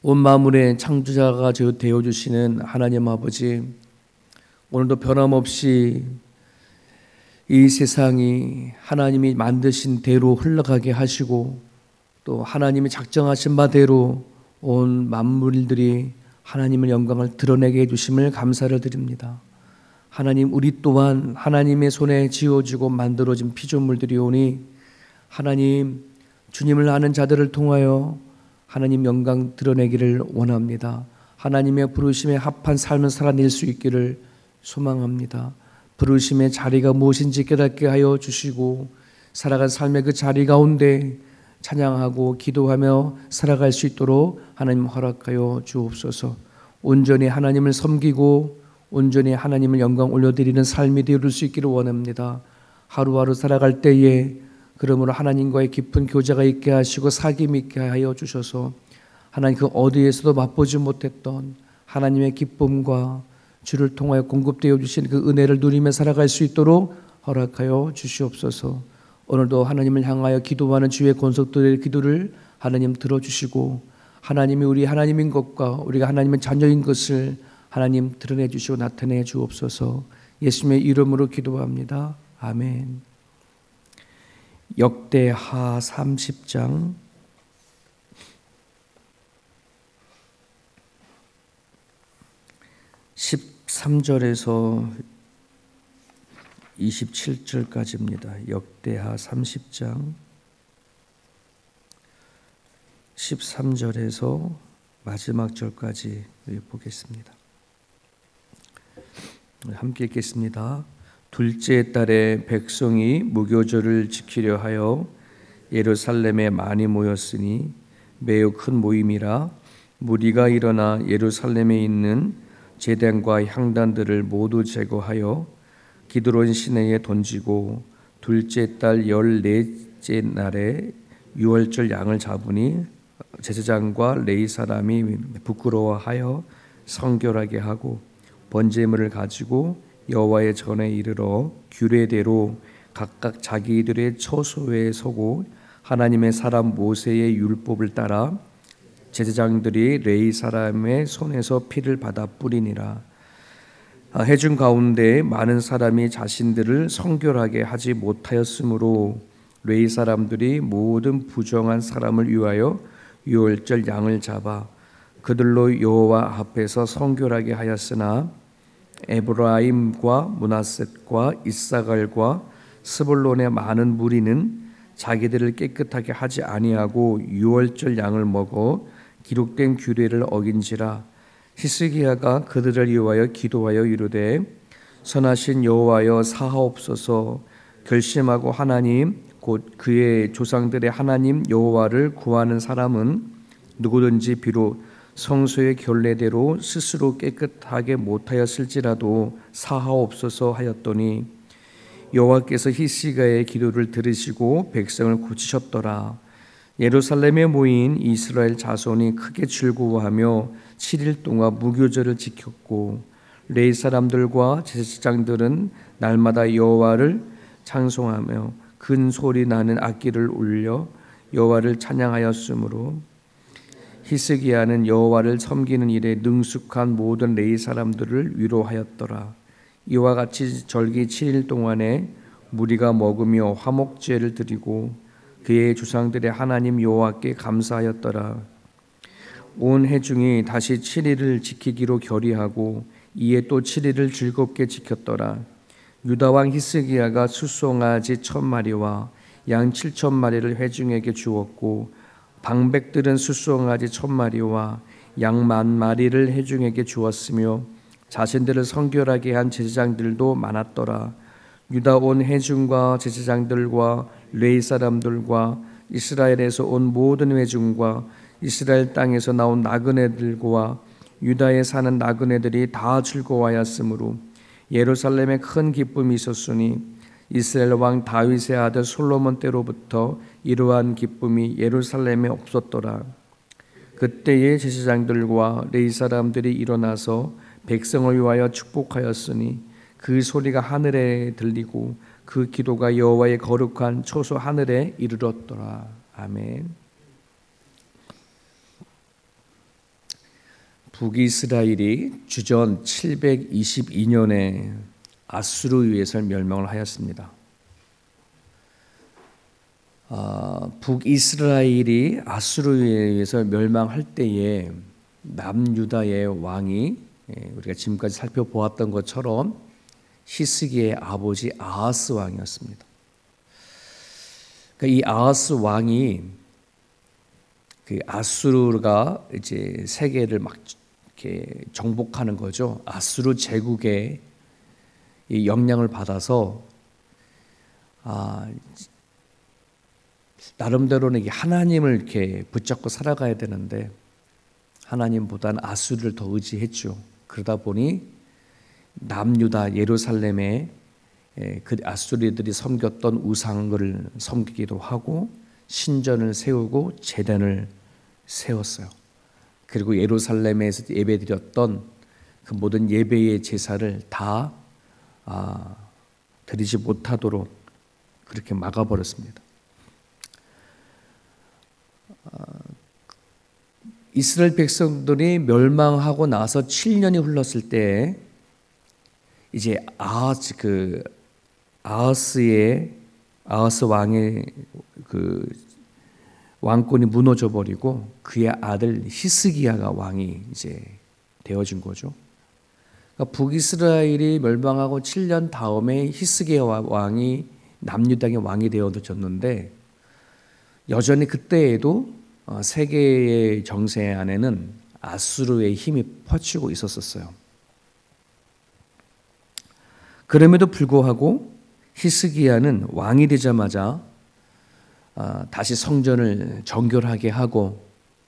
온 만물의 창조자가 되어주시는 하나님 아버지, 오늘도 변함없이 이 세상이 하나님이 만드신 대로 흘러가게 하시고 또 하나님이 작정하신 바대로 온 만물들이 하나님의 영광을 드러내게 해주심을 감사를 드립니다. 하나님, 우리 또한 하나님의 손에 지어지고 만들어진 피조물들이오니 하나님, 주님을 아는 자들을 통하여 하나님 영광 드러내기를 원합니다. 하나님의 부르심에 합한 삶을 살아낼 수 있기를 소망합니다. 부르심의 자리가 무엇인지 깨닫게 하여 주시고 살아간 삶의 그 자리 가운데 찬양하고 기도하며 살아갈 수 있도록 하나님 허락하여 주옵소서. 온전히 하나님을 섬기고 온전히 하나님을 영광 올려드리는 삶이 되어줄 수 있기를 원합니다. 하루하루 살아갈 때에 그러므로 하나님과의 깊은 교제가 있게 하시고 사귐 있게 하여 주셔서 하나님 그 어디에서도 맛보지 못했던 하나님의 기쁨과 주를 통하여 공급되어 주신 그 은혜를 누리며 살아갈 수 있도록 허락하여 주시옵소서. 오늘도 하나님을 향하여 기도하는 주의 권속들의 기도를 하나님 들어주시고 하나님이 우리 하나님인 것과 우리가 하나님의 자녀인 것을 하나님 드러내 주시고 나타내 주옵소서. 예수님의 이름으로 기도합니다. 아멘. 역대하 30장 13절에서 27절까지입니다. 역대하 30장 13절에서 마지막 절까지 보겠습니다. 함께 읽겠습니다. 둘째 달에 백성이 무교절을 지키려 하여 예루살렘에 많이 모였으니 매우 큰 모임이라 무리가 일어나 예루살렘에 있는 제단과 향단들을 모두 제거하여 기드론 시내에 던지고 둘째 달 14째 날에 유월절 양을 잡으니 제사장과 레위 사람이 부끄러워하여 성결하게 하고 번제물을 가지고 여호와의 전에 이르러 규례대로 각각 자기들의 처소에 서고 하나님의 사람 모세의 율법을 따라 제사장들이 레위 사람의 손에서 피를 받아 뿌리니라. 회중 가운데 많은 사람이 자신들을 성결하게 하지 못하였으므로 레위 사람들이 모든 부정한 사람을 위하여 유월절 양을 잡아 그들로 여호와 앞에서 성결하게 하였으나 에브라임과 므낫셋과 이사갈과 스불론의 많은 무리는 자기들을 깨끗하게 하지 아니하고 유월절 양을 먹어 기록된 규례를 어긴지라. 히스기야가 그들을 위하여 기도하여 이르되 선하신 여호와여 사하옵소서. 결심하고 하나님 곧 그의 조상들의 하나님 여호와를 구하는 사람은 누구든지 비록 성소의 결례대로 스스로 깨끗하게 못하였을지라도 사하옵소서 하였더니 여호와께서 히스기야의 기도를 들으시고 백성을 고치셨더라. 예루살렘에 모인 이스라엘 자손이 크게 즐거워하며 7일 동안 무교절을 지켰고 레위 사람들과 제사장들은 날마다 여호와를 찬송하며 큰 소리 나는 악기를 울려 여호와를 찬양하였으므로 히스기야는 여호와를 섬기는 일에 능숙한 모든 레위 사람들을 위로하였더라. 이와 같이 절기 7일 동안에 무리가 먹으며 화목제를 드리고 그의 조상들의 하나님 여호와께 감사하였더라. 온 회중이 다시 7일을 지키기로 결의하고 이에 또 7일을 즐겁게 지켰더라. 유다 왕 히스기야가 숫송아지 1000마리와 양 7000마리를 회중에게 주었고 방백들은 숫송아지 1000마리와 양 10,000마리를 회중에게 주었으며 자신들을 성결하게 한 제사장들도 많았더라. 유다 온 회중과 제사장들과 레위 사람들과 이스라엘에서 온 모든 회중과 이스라엘 땅에서 나온 나그네들과 유다에 사는 나그네들이 다 즐거워하였으므로 예루살렘에 큰 기쁨이 있었으니 이스라엘 왕 다윗의 아들 솔로몬 때로부터 이러한 기쁨이 예루살렘에 없었더라. 그때의 제사장들과 레위 사람들이 일어나서 백성을 위하여 축복하였으니 그 소리가 하늘에 들리고 그 기도가 여호와의 거룩한 초소 하늘에 이르렀더라. 아멘. 북이스라엘이 주전 722년에 아수르에 의해서 멸망을 하였습니다. 북이스라엘이 아수르에 의해서 멸망할 때에 남유다의 왕이 우리가 지금까지 살펴보았던 것처럼 히스기야의 아버지 아하스 왕이었습니다. 그러니까 이 아하스 왕이 그 아수르가 이제 세계를 막 이렇게 정복하는 거죠. 아수르 제국의 이 영향을 받아서 나름대로는 하나님을 이렇게 붙잡고 살아가야 되는데 하나님보다는 아수르를 더 의지했죠. 그러다 보니 남유다 예루살렘에 그 아수리들이 섬겼던 우상을 섬기기도 하고 신전을 세우고 제단을 세웠어요. 그리고 예루살렘에서 예배드렸던 그 모든 예배의 제사를 다 드리지 못하도록 그렇게 막아버렸습니다. 이스라엘 백성들이 멸망하고 나서 7년이 흘렀을 때 이제 아하스 왕의 그 왕권이 무너져 버리고 그의 아들 히스기야가 왕이 이제 되어진 거죠. 그러니까 북이스라엘이 멸망하고 7년 다음에 히스기야 왕이 남유다의 왕이 되어졌는데 여전히 그때에도 세계의 정세 안에는 아수르의 힘이 퍼치고 있었어요. 그럼에도 불구하고 히스기야는 왕이 되자마자 다시 성전을 정결하게 하고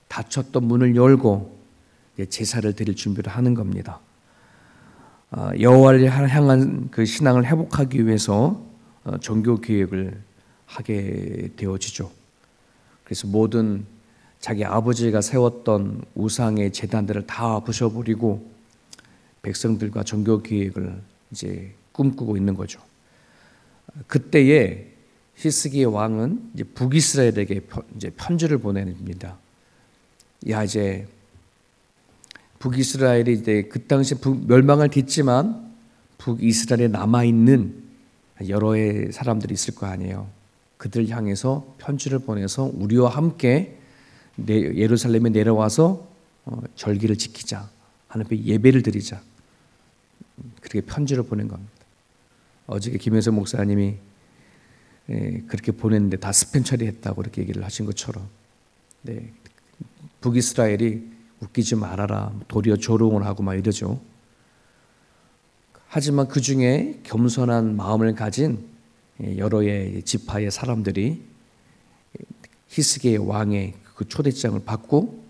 닫혔던 문을 열고 제사를 드릴 준비를 하는 겁니다. 여호와를 향한 그 신앙을 회복하기 위해서 종교 개혁을 하게 되어지죠. 그래서 모든 자기 아버지가 세웠던 우상의 제단들을 다 부셔버리고 백성들과 종교 개혁을 이제 꿈꾸고 있는 거죠. 그때에 히스기야 왕은 이제 북이스라엘에게 이제 편지를 보냅니다. 이제 북이스라엘이 이제 그 당시 멸망을 딛지만 북이스라엘에 남아 있는 여러의 사람들이 있을 거 아니에요. 그들 향해서 편지를 보내서 우리와 함께 예루살렘에 내려와서 절기를 지키자. 하나님께 예배를 드리자. 그렇게 편지를 보낸 겁니다. 어저께 김혜선 목사님이 그렇게 보냈는데 다 스팸 처리했다고 그렇게 얘기를 하신 것처럼 북이스라엘이 웃기지 말아라 도리어 조롱을 하고 막 이러죠. 하지만 그 중에 겸손한 마음을 가진 여러의 지파의 사람들이 히스기야 왕의 그 초대장을 받고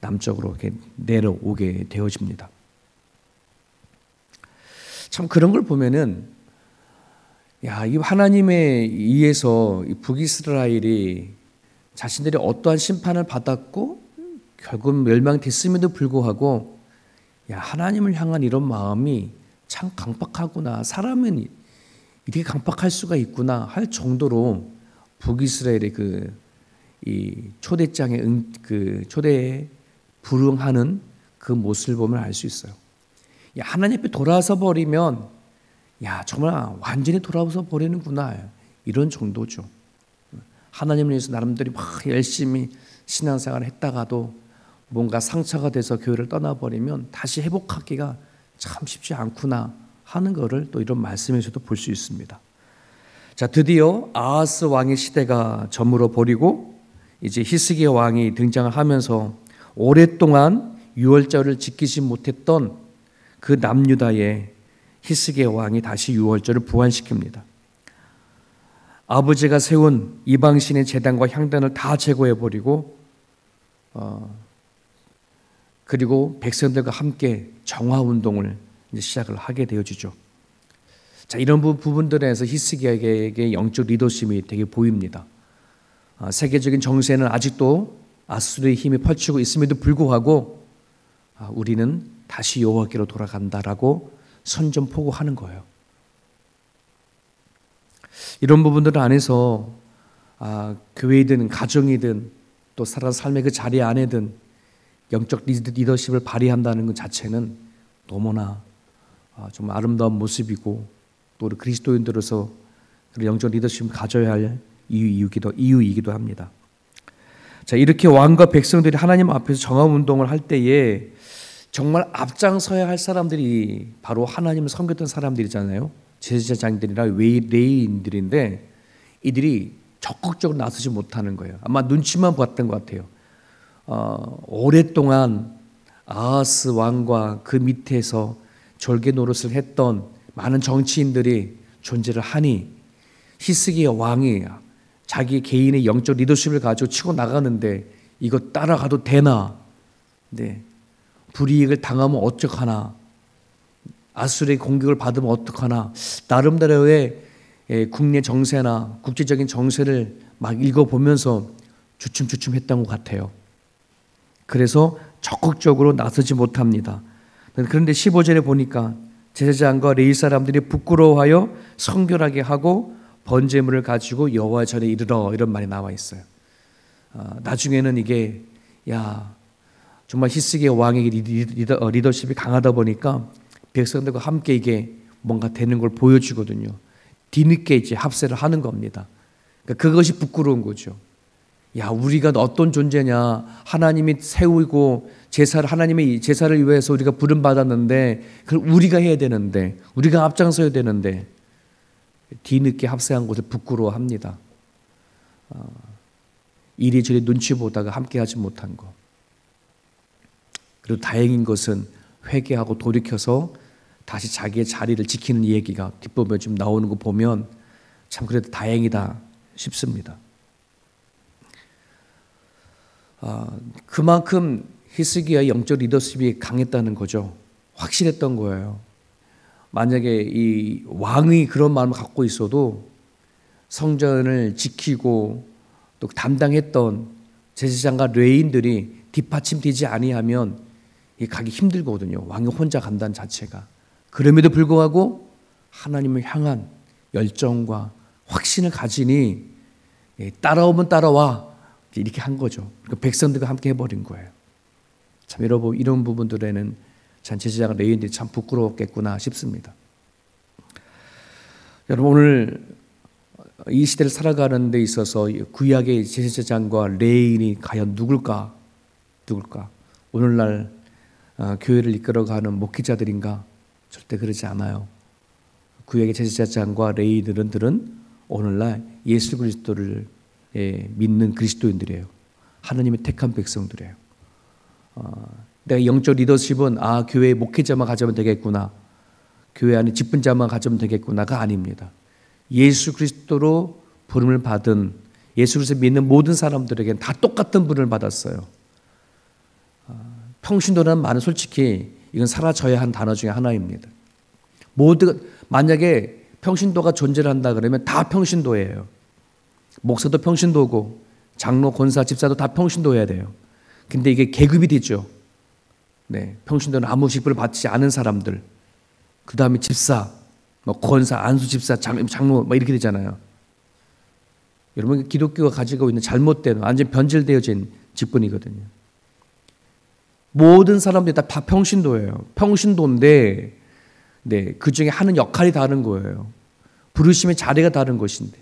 남쪽으로 이렇게 내려오게 되어집니다. 참 그런 걸 보면은 이 하나님에 의해서 이 북이스라엘이 자신들이 어떠한 심판을 받았고 결국 멸망됐음에도 불구하고 하나님을 향한 이런 마음이 참 강박하구나. 사람은 이렇게 강박할 수가 있구나 할 정도로 북이스라엘의 이 초대장에 그 초대에 불응하는 그 모습을 보면 알 수 있어요. 하나님 앞에 돌아서 버리면 정말 완전히 돌아서 버리는구나 이런 정도죠. 하나님을 위해서 나름대로 막 열심히 신앙생활을 했다가도 뭔가 상처가 돼서 교회를 떠나버리면 다시 회복하기가 참 쉽지 않구나 하는 것을 또 이런 말씀에서도 볼 수 있습니다. 자, 드디어 아하스 왕의 시대가 저물어 버리고 이제 히스기야 왕이 등장을 하면서 오랫동안 유월절을 지키지 못했던 그 남유다의 히스기야 왕이 다시 유월절을 부활시킵니다. 아버지가 세운 이방신의 제단과 향단을 다 제거해버리고 그리고 백성들과 함께 정화운동을 이제 시작을 하게 되어지죠. 자, 이런 부분들에서 히스기야에게 영적 리더십이 되게 보입니다. 세계적인 정세는 아직도 아수르의 힘이 펼치고 있음에도 불구하고 우리는 다시 여호와께로 돌아간다라고 선전포고하는 거예요. 이런 부분들 안에서 교회이든 가정이든 또 살아가는 삶의 그 자리 안에든 영적 리더십을 발휘한다는 것 자체는 너무나 정말 아름다운 모습이고 또 우리 그리스도인들로서 그런 영적 리더십을 가져야 할 이유이기도 합니다. 자, 이렇게 왕과 백성들이 하나님 앞에서 정함운동을 할 때에 정말 앞장서야 할 사람들이 바로 하나님을 섬겼던 사람들이잖아요. 제사장들이나 레위인들인데 이들이 적극적으로 나서지 못하는 거예요. 아마 눈치만 봤던 것 같아요. 오랫동안 아하스 왕과 그 밑에서 절개 노릇을 했던 많은 정치인들이 존재를 하니 히스기야 왕이 자기 개인의 영적 리더십을 가지고 치고 나가는데 이거 따라가도 되나? 네. 불이익을 당하면 어떡하나? 아수르의 공격을 받으면 어떡하나? 나름대로의 국내 정세나 국제적인 정세를 막 읽어보면서 주춤주춤했던 것 같아요. 그래서 적극적으로 나서지 못합니다. 그런데 15절에 보니까 제사장과 레위 사람들이 부끄러워하여 성결하게 하고 번제물을 가지고 여호와 전에 이르러 이런 말이 나와 있어요. 나중에는 이게 정말 히스기야 왕의 리더십이 강하다 보니까 백성들과 함께 이게 뭔가 되는 걸 보여주거든요. 뒤늦게 이제 합세를 하는 겁니다. 그러니까 그것이 부끄러운 거죠. 우리가 어떤 존재냐? 하나님이 세우고 하나님의 제사를 위해서 우리가 부름 받았는데 그걸 우리가 해야 되는데 우리가 앞장서야 되는데 뒤늦게 합세한 것을 부끄러워합니다. 이리저리 눈치 보다가 함께하지 못한 것. 그리고 다행인 것은 회개하고 돌이켜서 다시 자기의 자리를 지키는 얘기가 뒷부분에 좀 나오는 거 보면 참 그래도 다행이다 싶습니다. 그만큼 히스기야의 영적 리더십이 강했다는 거죠. 확실했던 거예요. 만약에 이 왕이 그런 마음을 갖고 있어도 성전을 지키고 또 담당했던 제사장과 레위인들이 뒷받침되지 아니하면 가기 힘들거든요. 왕이 혼자 간다는 자체가. 그럼에도 불구하고 하나님을 향한 열정과 확신을 가지니 따라오면 따라와 이렇게 한 거죠. 그러니까 백성들과 함께 해버린 거예요. 참 여러분 이런 부분들에는 참 제사장 레위인들이 참 부끄러웠겠구나 싶습니다. 여러분 오늘 이 시대를 살아가는 데 있어서 구약의 제사장과 레위인이 과연 누굴까? 오늘날 교회를 이끌어가는 목회자들인가? 절대 그러지 않아요. 구약의 제사장과 레위인들은 오늘날 예수 그리스도를 믿는 그리스도인들이에요. 하나님의 택한 백성들이에요. 내가 영적 리더십은 교회 목회자만 가져면 되겠구나, 교회 안에 직분자만 가져면 되겠구나가 아닙니다. 예수 그리스도로 부름을 받은 예수 그리스도 믿는 모든 사람들에게는 다 똑같은 부름을 받았어요. 평신도라는 말은 솔직히 이건 사라져야 한 단어 중에 하나입니다. 만약에 평신도가 존재를 한다 그러면 다 평신도예요. 목사도 평신도고 장로, 권사, 집사도 다 평신도해야 돼요. 근데 이게 계급이 되죠. 네, 평신도는 아무 직분을 받지 않은 사람들, 그 다음에 집사, 권사, 안수 집사, 장로 이렇게 되잖아요. 여러분 기독교가 가지고 있는 잘못된 완전 변질되어진 직분이거든요. 모든 사람들이 다 평신도예요. 평신도인데 그 중에 하는 역할이 다른 거예요. 부르심의 자리가 다른 것인데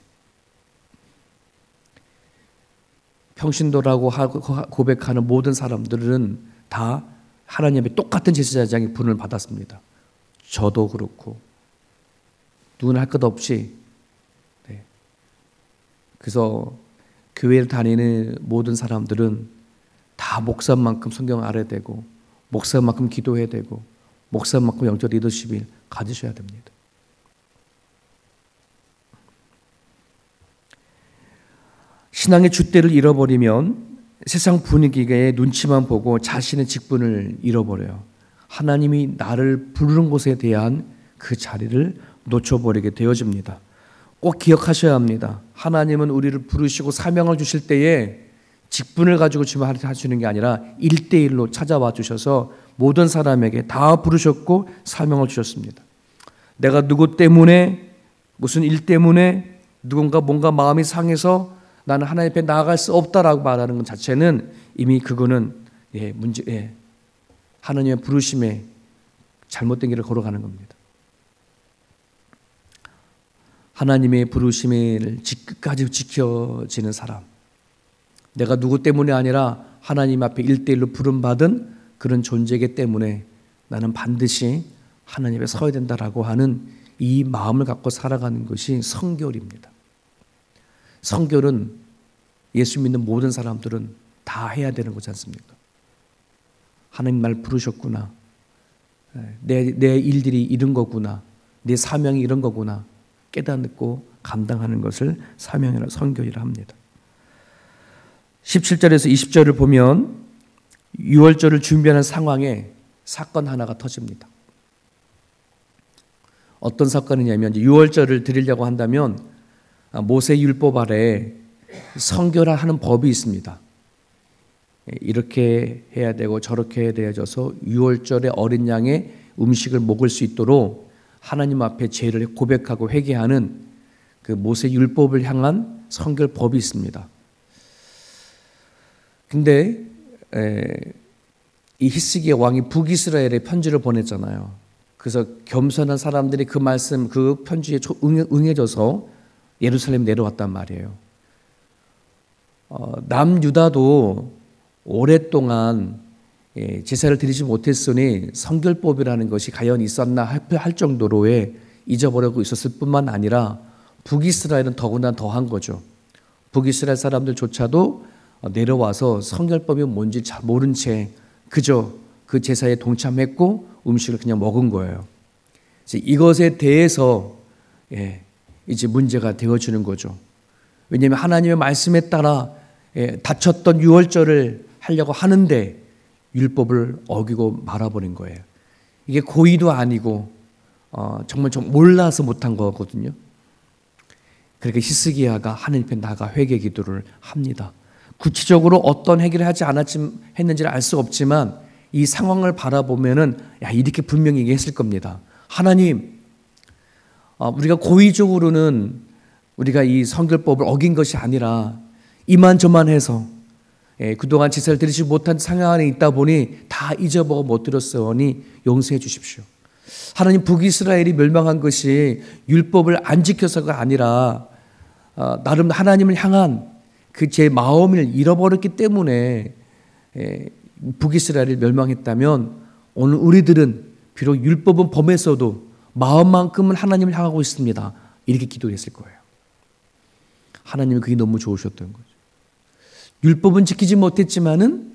평신도라고 고백하는 모든 사람들은 다 하나님의 똑같은 제사장의 분을 받았습니다. 저도 그렇고 누구나 할 것 없이. 그래서 교회를 다니는 모든 사람들은 다 목사만큼 성경을 알아야 되고 목사만큼 기도해야 되고 목사만큼 영적 리더십을 가지셔야 됩니다. 신앙의 줏대를 잃어버리면 세상 분위기에 눈치만 보고 자신의 직분을 잃어버려요. 하나님이 나를 부르는 곳에 대한 그 자리를 놓쳐버리게 되어집니다. 꼭 기억하셔야 합니다. 하나님은 우리를 부르시고 사명을 주실 때에 직분을 가지고 하시는 게 아니라 1대1로 찾아와 주셔서 모든 사람에게 다 부르셨고 사명을 주셨습니다. 내가 누구 때문에 무슨 일 때문에 누군가 뭔가 마음이 상해서 나는 하나님 앞에 나아갈 수 없다라고 말하는 것 자체는 이미 그거는 하나님의 부르심에 잘못된 길을 걸어가는 겁니다. 하나님의 부르심을 끝까지 지켜지는 사람, 내가 누구 때문에 아니라 하나님 앞에 1대1로 부름받은 그런 존재이기 때문에 나는 반드시 하나님 앞에 서야 된다라고 하는 이 마음을 갖고 살아가는 것이 성결입니다. 성결은 예수 믿는 모든 사람들은 다 해야 되는 거지 않습니까? 하나님 날 부르셨구나. 내 일들이 이런 거구나. 내 사명이 이런 거구나. 깨닫고 감당하는 것을 사명이라 성결이라 합니다. 17절에서 20절을 보면 유월절을 준비하는 상황에 사건 하나가 터집니다. 어떤 사건이냐면 유월절을 드리려고 한다면 모세 율법 아래 성결하는 법이 있습니다. 이렇게 해야 되고 저렇게 해야 되어져서 유월절에 어린 양의 음식을 먹을 수 있도록 하나님 앞에 죄를 고백하고 회개하는 그 모세 율법을 향한 성결법이 있습니다. 근데 이 히스기야 왕이 북이스라엘에 편지를 보냈잖아요. 그래서 겸손한 사람들이 그 말씀, 그 편지에 응해져서 예루살렘 내려왔단 말이에요. 남유다도 오랫동안 제사를 드리지 못했으니 성결법이라는 것이 과연 있었나 할 정도로의 잊어버리고 있었을 뿐만 아니라 북이스라엘은 더구나 더한 거죠. 북이스라엘 사람들조차도 내려와서 성결법이 뭔지 잘 모른 채 그저 그 제사에 동참했고 음식을 그냥 먹은 거예요. 이것에 대해서 이제 문제가 되어지는 거죠. 왜냐하면 하나님의 말씀에 따라 다쳤던 유월절을 하려고 하는데 율법을 어기고 말아버린 거예요. 이게 고의도 아니고 정말 좀 몰라서 못한 거거든요. 그러니까 히스기야가 하나님 앞에 나가 회개 기도를 합니다. 구체적으로 어떤 회개를 했는지를 알 수 없지만 이 상황을 바라보면은 이렇게 분명히 얘기했을 겁니다. 하나님, 우리가 고의적으로는 우리가 이 성결법을 어긴 것이 아니라 이만저만해서 그동안 제사를 드리지 못한 상황 안에 있다 보니 다 잊어먹어 못 드렸으니 용서해 주십시오. 하나님, 북이스라엘이 멸망한 것이 율법을 안 지켜서가 아니라 나름 하나님을 향한 그 제 마음을 잃어버렸기 때문에 북이스라엘이 멸망했다면 오늘 우리들은 비록 율법은 범했어도 마음만큼은 하나님을 향하고 있습니다. 이렇게 기도했을 거예요. 하나님이 그게 너무 좋으셨던 거죠. 율법은 지키지 못했지만은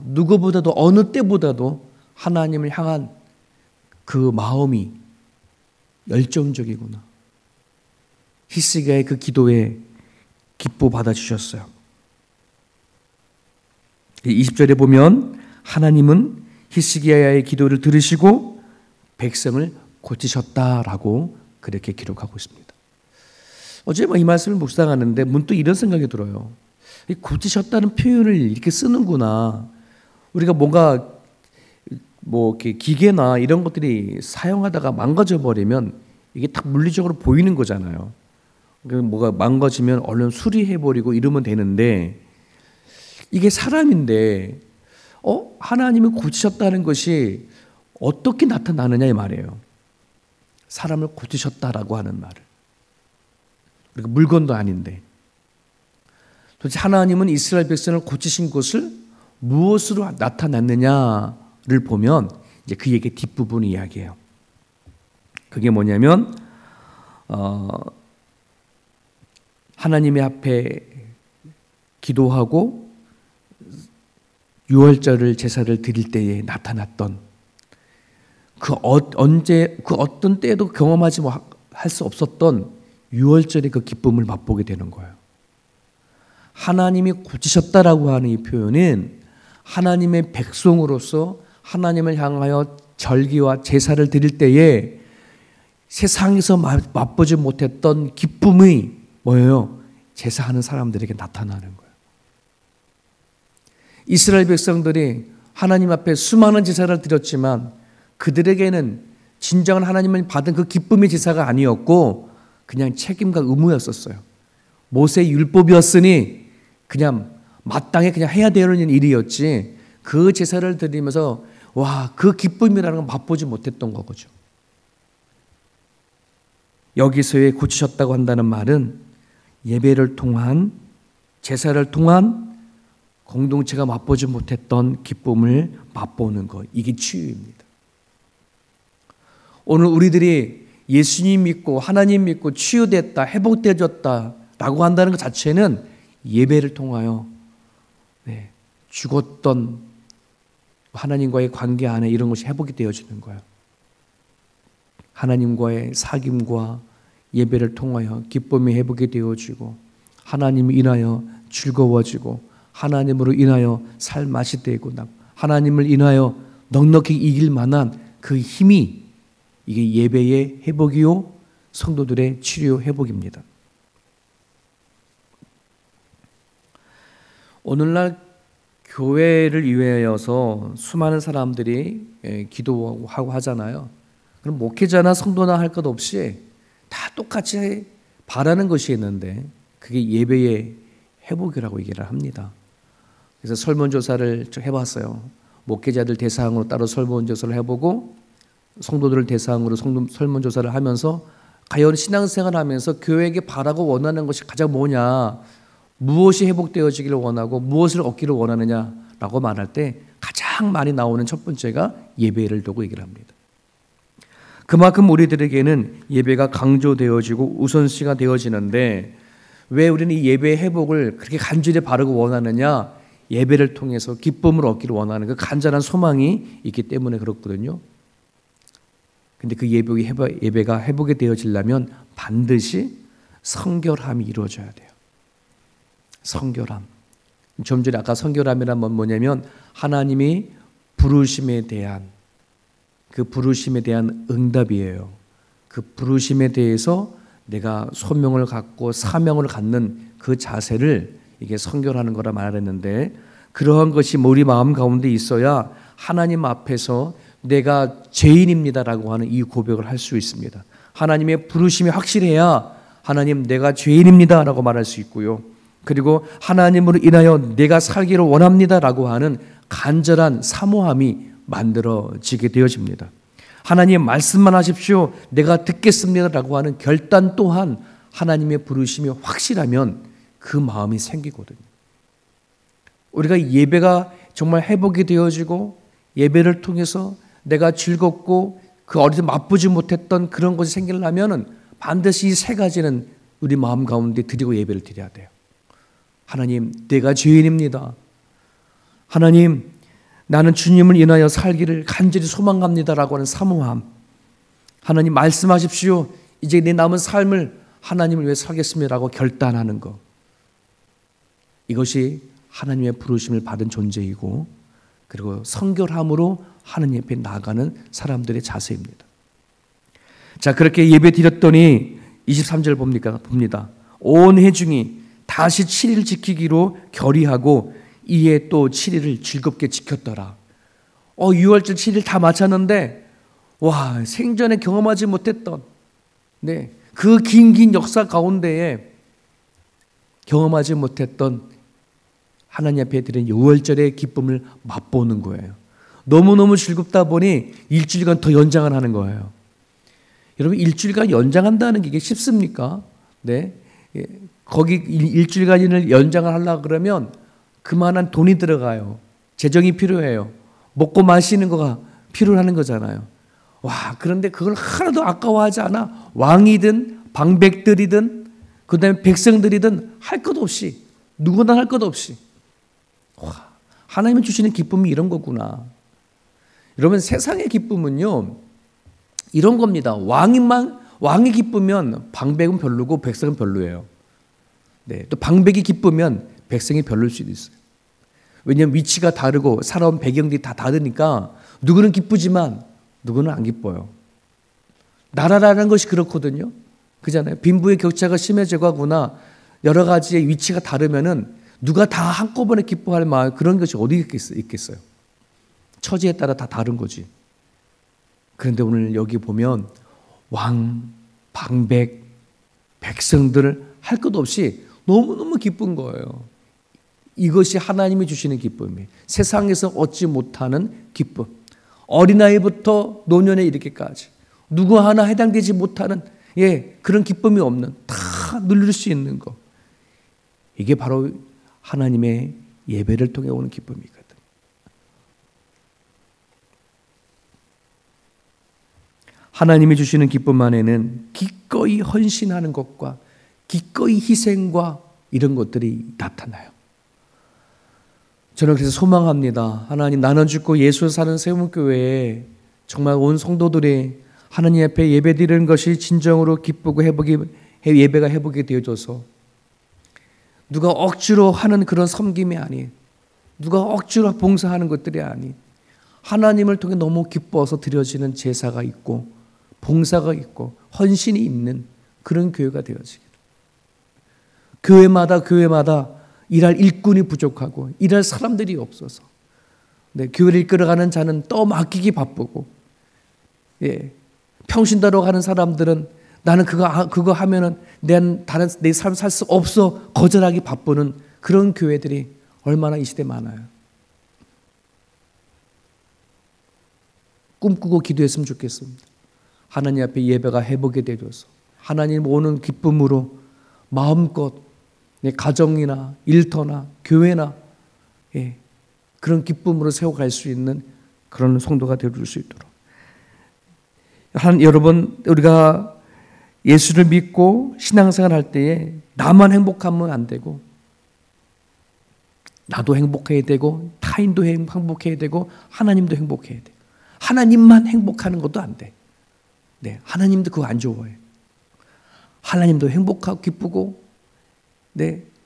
누구보다도 어느 때보다도 하나님을 향한 그 마음이 열정적이구나. 히스기야의 그 기도에 기뻐 받아주셨어요. 20절에 보면 하나님은 히스기야의 기도를 들으시고 백성을 고치셨다라고 그렇게 기록하고 있습니다. 어제 이 말씀을 묵상하는데 문득 이런 생각이 들어요. 고치셨다는 표현을 이렇게 쓰는구나. 우리가 뭔가 이렇게 기계나 이런 것들이 사용하다가 망가져 버리면 이게 딱 물리적으로 보이는 거잖아요. 뭐가 망가지면 얼른 수리해버리고 이러면 되는데 이게 사람인데 하나님을 고치셨다는 것이 어떻게 나타나느냐 이 말이에요. 사람을 고치셨다라고 하는 말을. 그리고 물건도 아닌데 도대체 하나님은 이스라엘 백성을 고치신 것을 무엇으로 나타났느냐를 보면 이제 그 얘기의 뒷부분 이야기예요. 그게 뭐냐면 하나님의 앞에 기도하고 유월절을 제사를 드릴 때에 나타났던 그 어떤 때에도 경험하지 할 수 없었던 유월절의 그 기쁨을 맛보게 되는 거예요. 하나님이 고치셨다라고 하는 이 표현은 하나님의 백성으로서 하나님을 향하여 절기와 제사를 드릴 때에 세상에서 맛보지 못했던 기쁨이 뭐예요? 제사하는 사람들에게 나타나는 거예요. 이스라엘 백성들이 하나님 앞에 수많은 제사를 드렸지만 그들에게는 진정한 하나님을 받은 그 기쁨의 제사가 아니었고 그냥 책임과 의무였었어요. 모세의 율법이었으니 그냥 마땅히 그냥 해야 되는 일이었지 그 제사를 드리면서 와, 그 기쁨이라는 걸 맛보지 못했던 거죠. 여기서의 고치셨다고 한다는 말은 예배를 통한, 제사를 통한 공동체가 맛보지 못했던 기쁨을 맛보는 것, 이게 치유입니다. 오늘 우리들이 예수님 믿고 하나님 믿고 치유됐다, 회복되어졌다라고 한다는 것 자체는 예배를 통하여 죽었던 하나님과의 관계 안에 이런 것이 회복이 되어지는 거예요. 하나님과의 사귐과 예배를 통하여 기쁨이 회복이 되어지고 하나님을 인하여 즐거워지고 하나님으로 인하여 살맛이 되고 하나님을 인하여 넉넉히 이길 만한 그 힘이, 이게 예배의 회복이요 성도들의 치료 회복입니다. 오늘날 교회를 위하여서 수많은 사람들이 기도하고 하잖아요. 그럼 목회자나 성도나 할 것 없이 다 똑같이 바라는 것이 있는데 그게 예배의 회복이라고 얘기를 합니다. 그래서 설문조사를 해봤어요. 목회자들 대상으로 따로 설문조사를 해보고 성도들을 대상으로 설문조사를 하면서 과연 신앙생활을 하면서 교회에게 바라고 원하는 것이 가장 뭐냐, 무엇이 회복되어지기를 원하고 무엇을 얻기를 원하느냐라고 말할 때 가장 많이 나오는 첫 번째가 예배를 두고 얘기를 합니다. 그만큼 우리들에게는 예배가 강조되어지고 우선시가 되어지는데 왜 우리는 이 예배의 회복을 그렇게 간절히 바르고 원하느냐? 예배를 통해서 기쁨을 얻기를 원하는 그 간절한 소망이 있기 때문에 그렇거든요. 근데 그 예배가 회복이 되어지려면 반드시 성결함이 이루어져야 돼요. 성결함. 좀 전에 아까 성결함이란 건 뭐냐면 하나님이 부르심에 대한 그 부르심에 대한 응답이에요. 그 부르심에 대해서 내가 소명을 갖고 사명을 갖는 그 자세를 이게 성결하는 거라 말했는데 그러한 것이 우리 마음 가운데 있어야 하나님 앞에서 내가 죄인입니다라고 하는 이 고백을 할 수 있습니다. 하나님의 부르심이 확실해야 하나님 내가 죄인입니다라고 말할 수 있고요. 그리고 하나님으로 인하여 내가 살기를 원합니다라고 하는 간절한 사모함이 만들어지게 되어집니다. 하나님 말씀만 하십시오. 내가 듣겠습니다라고 하는 결단 또한 하나님의 부르심이 확실하면 그 마음이 생기거든요. 우리가 예배가 정말 회복이 되어지고 예배를 통해서 내가 즐겁고 그 어디서 맛보지 못했던 그런 것이 생기려면 반드시 이 세 가지는 우리 마음 가운데 드리고 예배를 드려야 돼요. 하나님, 내가 죄인입니다. 하나님, 나는 주님을 인하여 살기를 간절히 소망합니다라고 하는 사모함. 하나님 말씀하십시오. 이제 내 남은 삶을 하나님을 위해 살겠습니다라고 결단하는 것. 이것이 하나님의 부르심을 받은 존재이고 그리고 성결함으로 하나님 앞에 나아가는 사람들의 자세입니다. 자, 그렇게 예배 드렸더니 23절 봅니다. 온 회중이 다시 7일 지키기로 결의하고 이에 또 7일을 즐겁게 지켰더라. 6월절 7일 다 마쳤는데 와, 생전에 경험하지 못했던 그 긴 역사 가운데에 경험하지 못했던 하나님 앞에 드린 6월절의 기쁨을 맛보는 거예요. 너무너무 즐겁다 보니 일주일간 더 연장을 하는 거예요. 여러분, 일주일간 연장한다는 게 이게 쉽습니까? 거기 일주일간을 연장을 하려고 그러면 그만한 돈이 들어가요. 재정이 필요해요. 먹고 마시는 거가 필요하는 거잖아요. 와, 그런데 그걸 하나도 아까워하지 않아. 왕이든 방백들이든 그 다음에 백성들이든 할 것 없이, 누구나 할 것 없이. 와, 하나님이 주시는 기쁨이 이런 거구나. 여러분, 세상의 기쁨은요 이런 겁니다. 왕이 기쁘면 방백은 별로고 백성은 별로예요. 또 방백이 기쁘면 백성이 별로일 수도 있어요. 왜냐하면 위치가 다르고 살아온 배경들이 다 다르니까 누구는 기쁘지만 누구는 안 기뻐요. 나라라는 것이 그렇거든요. 그잖아요. 빈부의 격차가 심해지고 하거나 여러 가지의 위치가 다르면은 누가 다 한꺼번에 기뻐할 마음, 그런 것이 어디 있겠어요. 처지에 따라 다 다른 거지. 그런데 오늘 여기 보면 왕, 방백, 백성들 할 것 없이 너무너무 기쁜 거예요. 이것이 하나님이 주시는 기쁨이에요. 세상에서 얻지 못하는 기쁨. 어린아이부터 노년에 이르기까지 누구 하나 해당되지 못하는 그런 기쁨이 없는, 다 누릴 수 있는 것. 이게 바로 하나님의 예배를 통해 오는 기쁨이거든. 하나님이 주시는 기쁨 안에는 기꺼이 헌신하는 것과 기꺼이 희생과 이런 것들이 나타나요. 저는 그래서 소망합니다. 하나님, 나는 죽고 예수 사는 세움교회에 정말 온 성도들이 하나님 앞에 예배드리는 것이 진정으로 기쁘고 예배가 회복이 되어져서 누가 억지로 하는 그런 섬김이 아닌, 누가 억지로 봉사하는 것들이 아닌, 하나님을 통해 너무 기뻐서 드려지는 제사가 있고 봉사가 있고 헌신이 있는 그런 교회가 되어지기를. 교회마다 일할 일꾼이 부족하고 일할 사람들이 없어서 교회를 이끌어가는 자는 또 맡기기 바쁘고, 평신도로 가는 사람들은 나는 그거 하면은 내 삶 살 수 없어 거절하기 바쁘는 그런 교회들이 얼마나 이 시대에 많아요. 꿈꾸고 기도했으면 좋겠습니다. 하나님 앞에 예배가 회복이 되어서 하나님 오는 기쁨으로 마음껏 내 가정이나 일터나 교회나 그런 기쁨으로 세워갈 수 있는 그런 성도가 되어줄 수 있도록. 여러분, 우리가 예수를 믿고 신앙생활 할 때에 나만 행복하면 안 되고, 나도 행복해야 되고, 타인도 행복해야 되고, 하나님도 행복해야 돼. 하나님만 행복하는 것도 안 돼. 하나님도 그거 안 좋아해. 하나님도 행복하고 기쁘고,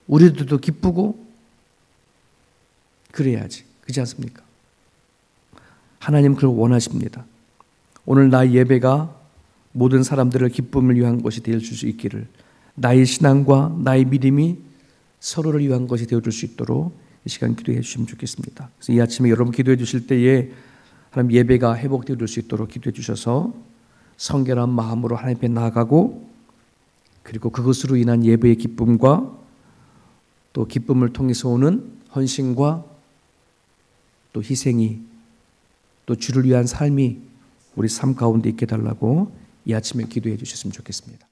우리들도 기쁘고, 그래야지. 그렇지 않습니까? 하나님 그걸 원하십니다. 오늘 나의 예배가 모든 사람들을 기쁨을 위한 것이 되어줄 수 있기를, 나의 신앙과 나의 믿음이 서로를 위한 것이 되어줄 수 있도록 이 시간 기도해 주시면 좋겠습니다. 그래서 이 아침에 여러분 기도해 주실 때에 하나님 예배가 회복되어줄 수 있도록 기도해 주셔서 성결한 마음으로 하나님 앞에 나아가고, 그리고 그것으로 인한 예배의 기쁨과 또 기쁨을 통해서 오는 헌신과 또 희생이, 또 주를 위한 삶이 우리 삶 가운데 있게 달라고 이 아침에 기도해 주셨으면 좋겠습니다.